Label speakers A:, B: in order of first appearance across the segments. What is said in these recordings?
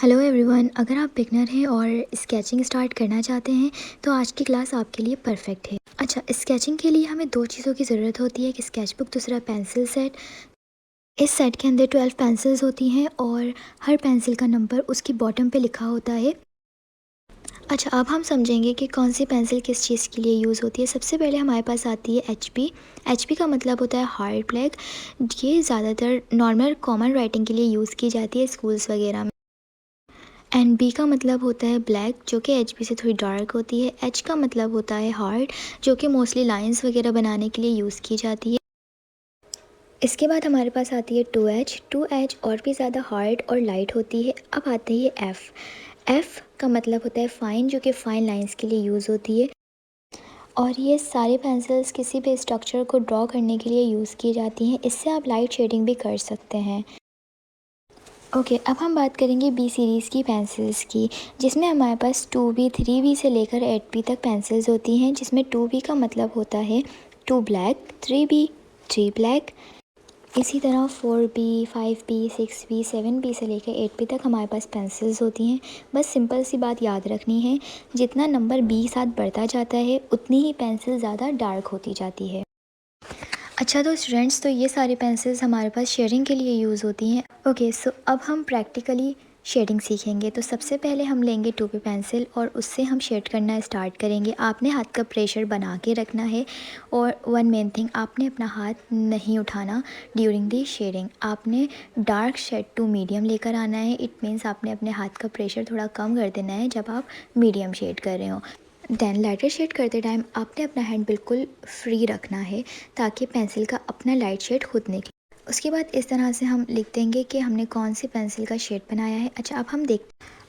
A: Hello everyone, अगर आप beginner हैं और स्केचिंग स्टार्ट करना चाहते हैं तो आज की क्लास आपके लिए परफेक्ट है। अच्छा, स्केचिंग के लिए हमें दो चीज़ों की ज़रूरत होती है, एक स्केच बुक, दूसरा पेंसिल सेट। इस सेट के अंदर 12 पेंसिल्स होती हैं और हर पेंसिल का नंबर उसकी बॉटम पे लिखा होता है। अच्छा, अब हम समझेंगे कि कौन सी पेंसिल किस चीज़ के लिए यूज़ होती है। सबसे पहले हमारे पास आती है एचबी। एचबी का मतलब होता है हार्ड ब्लैक। ये ज़्यादातर नॉर्मल कॉमन राइटिंग के लिए यूज़ की जाती है स्कूल्स वगैरह में। एंड बी का मतलब होता है ब्लैक, जो कि एच बी से थोड़ी डार्क होती है। एच का मतलब होता है हार्ड, जो कि मोस्टली लाइंस वगैरह बनाने के लिए यूज़ की जाती है। इसके बाद हमारे पास आती है टू एच। टू एच और भी ज़्यादा हार्ड और लाइट होती है। अब आती है एफ़। एफ़ का मतलब होता है फाइन, जो कि फाइन लाइंस के लिए यूज़ होती है। और ये सारे पेंसिल्स किसी भी स्ट्रक्चर को ड्रॉ करने के लिए यूज़ की जाती हैं। इससे आप लाइट शेडिंग भी कर सकते हैं। ओके, अब हम बात करेंगे बी सीरीज़ की पेंसिल्स की, जिसमें हमारे पास 2B 3B से लेकर 8B तक पेंसिल्स होती हैं, जिसमें 2B का मतलब होता है 2 ब्लैक, 3B 3 ब्लैक। इसी तरह 4B 5B 6B 7B से लेकर 8B तक हमारे पास पेंसिल्स होती हैं। बस सिंपल सी बात याद रखनी है, जितना नंबर B साथ बढ़ता जाता है उतनी ही पेंसिल ज़्यादा डार्क होती जाती है। अच्छा तो स्टूडेंट्स, तो ये सारी पेंसिल्स हमारे पास शेडिंग के लिए यूज़ होती हैं। ओके, सो अब हम प्रैक्टिकली शेडिंग सीखेंगे। तो सबसे पहले हम लेंगे 2B पेंसिल और उससे हम शेड करना स्टार्ट करेंगे। आपने हाथ का प्रेशर बना के रखना है और वन मेन थिंग, आपने अपना हाथ नहीं उठाना ड्यूरिंग दी शेडिंग। आपने डार्क शेड टू मीडियम लेकर आना है। इट मीन्स आपने अपने हाथ का प्रेशर थोड़ा कम कर देना है जब आप मीडियम शेड कर रहे हो। देन लाइटर शेड करते टाइम आपने अपना हैंड बिल्कुल फ्री रखना है, ताकि पेंसिल का अपना लाइट शेड खुद निकले। उसके बाद इस तरह से हम लिख देंगे कि हमने कौन सी पेंसिल का शेड बनाया है। अच्छा, अब हम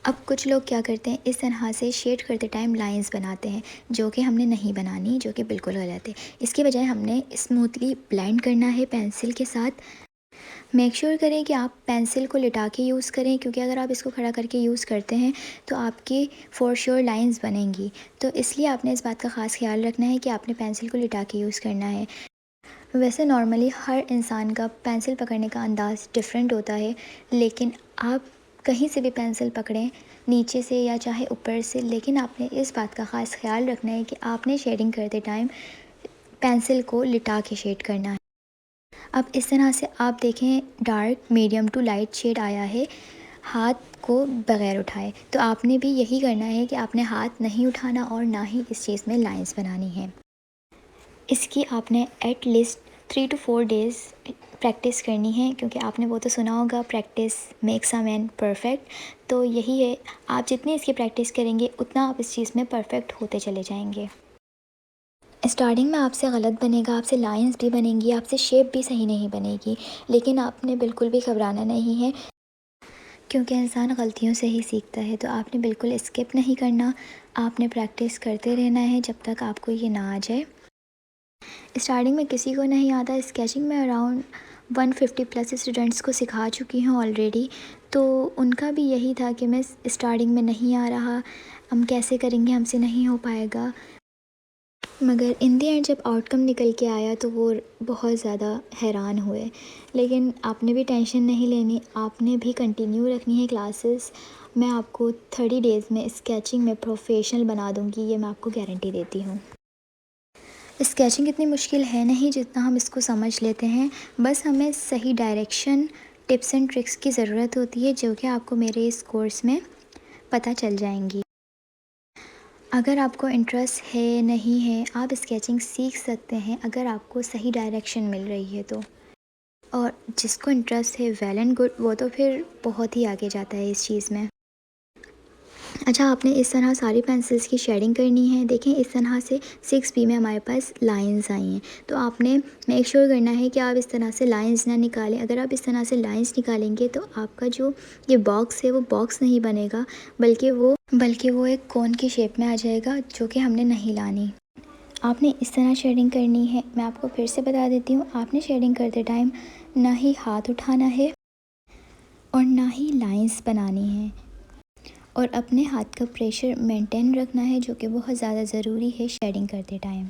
A: अब कुछ लोग क्या करते हैं, इस तरह से शेड करते टाइम लाइंस बनाते हैं, जो कि हमने नहीं बनानी, जो कि बिल्कुल गलत है। इसके बजाय हमने स्मूथली ब्लेंड करना है पेंसिल के साथ। मेक श्योर करें कि आप पेंसिल को लिटा के यूज़ करें, क्योंकि अगर आप इसको खड़ा करके यूज़ करते हैं तो आपकी फॉर श्योर लाइंस बनेंगी। तो इसलिए आपने इस बात का ख़ास ख्याल रखना है कि आपने पेंसिल को लिटा के यूज़ करना है। वैसे नॉर्मली हर इंसान का पेंसिल पकड़ने का अंदाज़ डिफरेंट होता है, लेकिन आप कहीं से भी पेंसिल पकड़ें, नीचे से या चाहे ऊपर से, लेकिन आपने इस बात का ख़ास ख्याल रखना है कि आपने शेडिंग करते टाइम पेंसिल को लिटा के शेड करना है। अब इस तरह से आप देखें, dark medium to light shade आया है हाथ को बग़ैर उठाए। तो आपने भी यही करना है कि आपने हाथ नहीं उठाना और ना ही इस चीज़ में लाइंस बनानी है। इसकी आपने at least 3 to 4 days practice करनी है, क्योंकि आपने वो तो सुना होगा, practice makes a man perfect. तो यही है, आप जितनी इसकी प्रैक्टिस करेंगे उतना आप इस चीज़ में परफेक्ट होते चले जाएंगे। स्टार्टिंग में आपसे गलत बनेगा, आपसे लाइंस भी बनेंगी, आपसे शेप भी सही नहीं बनेगी, लेकिन आपने बिल्कुल भी घबराना नहीं है, क्योंकि इंसान गलतियों से ही सीखता है। तो आपने बिल्कुल स्किप नहीं करना, आपने प्रैक्टिस करते रहना है जब तक आपको ये ना आ जाए। स्टार्टिंग में किसी को नहीं आता, स्केचिंग में अराउंड 150 प्लस स्टूडेंट्स को सिखा चुकी हूँ ऑलरेडी। तो उनका भी यही था कि मैं स्टार्टिंग में नहीं आ रहा, हम कैसे करेंगे, हमसे नहीं हो पाएगा। मगर इन दी एंड जब आउटकम निकल के आया तो वो बहुत ज़्यादा हैरान हुए। लेकिन आपने भी टेंशन नहीं लेनी, आपने भी कंटिन्यू रखनी है क्लासेस। मैं आपको 30 डेज़ में स्केचिंग में प्रोफेशनल बना दूँगी, ये मैं आपको गारंटी देती हूँ। स्केचिंग इतनी मुश्किल है नहीं जितना हम इसको समझ लेते हैं। बस हमें सही डायरेक्शन, टिप्स एंड ट्रिक्स की ज़रूरत होती है, जो कि आपको मेरे इस कोर्स में पता चल जाएंगी। अगर आपको इंटरेस्ट है नहीं है, आप स्केचिंग सीख सकते हैं अगर आपको सही डायरेक्शन मिल रही है तो। और जिसको इंटरेस्ट है, वेल एंड गुड, वो तो फिर बहुत ही आगे जाता है इस चीज़ में। अच्छा, आपने इस तरह सारी पेंसिल्स की शेडिंग करनी है। देखें, इस तरह से 6B में हमारे पास लाइंस आई हैं। तो आपने मेक श्योर करना है कि आप इस तरह से लाइंस ना निकालें। अगर आप इस तरह से लाइंस निकालेंगे तो आपका जो ये बॉक्स है वो बॉक्स नहीं बनेगा, बल्कि वो एक कोन की शेप में आ जाएगा, जो कि हमने नहीं लानी। आपने इस तरह शेडिंग करनी है। मैं आपको फिर से बता देती हूँ, आपने शेडिंग करते टाइम ना ही हाथ उठाना है और ना ही लाइंस बनानी है, और अपने हाथ का प्रेशर मेंटेन रखना है, जो कि बहुत ज़्यादा ज़रूरी है शेडिंग करते टाइम।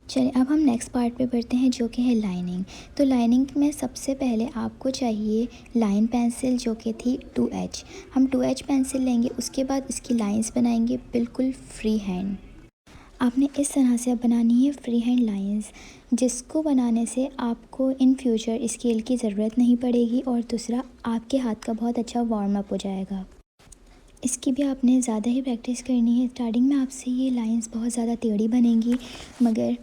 A: चलिए अब हम नेक्स्ट पार्ट पे बढ़ते हैं जो कि है लाइनिंग। तो लाइनिंग में सबसे पहले आपको चाहिए लाइन पेंसिल जो कि थी 2H। हम 2H पेंसिल लेंगे, उसके बाद इसकी लाइंस बनाएंगे बिल्कुल फ्री हैंड। आपने इस तरह से अब बनानी है फ्री हैंड लाइंस, जिसको बनाने से आपको इन फ्यूचर स्केल की ज़रूरत नहीं पड़ेगी और दूसरा आपके हाथ का बहुत अच्छा वार्म अप हो जाएगा। इसकी भी आपने ज़्यादा ही प्रैक्टिस करनी है। स्टार्टिंग में आपसे ये लाइंस बहुत ज़्यादा टेढ़ी बनेंगी, मगर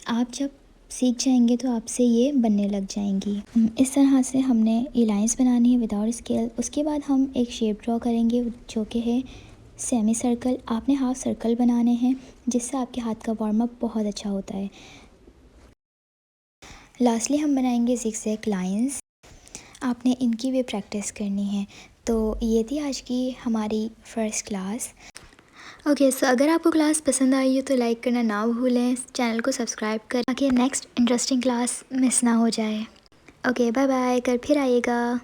A: आप जब सीख जाएंगे तो आपसे ये बनने लग जाएंगी। इस तरह से हमने ये लाइंस बनानी है विदाउट स्केल। उसके बाद हम एक शेप ड्रॉ करेंगे जो कि है सेमी सर्कल। आपने हाफ सर्कल बनाने हैं जिससे आपके हाथ का वार्म अप बहुत अच्छा होता है। लास्टली हम बनाएंगे ज़िगज़ैग लाइंस। आपने इनकी भी प्रैक्टिस करनी है। तो ये थी आज की हमारी फ़र्स्ट क्लास। ओके सो अगर आपको क्लास पसंद आई हो तो लाइक करना ना भूलें, चैनल को सब्सक्राइब करें ताकि नेक्स्ट इंटरेस्टिंग क्लास मिस ना हो जाए। ओके बाय बाय, कल फिर आइएगा।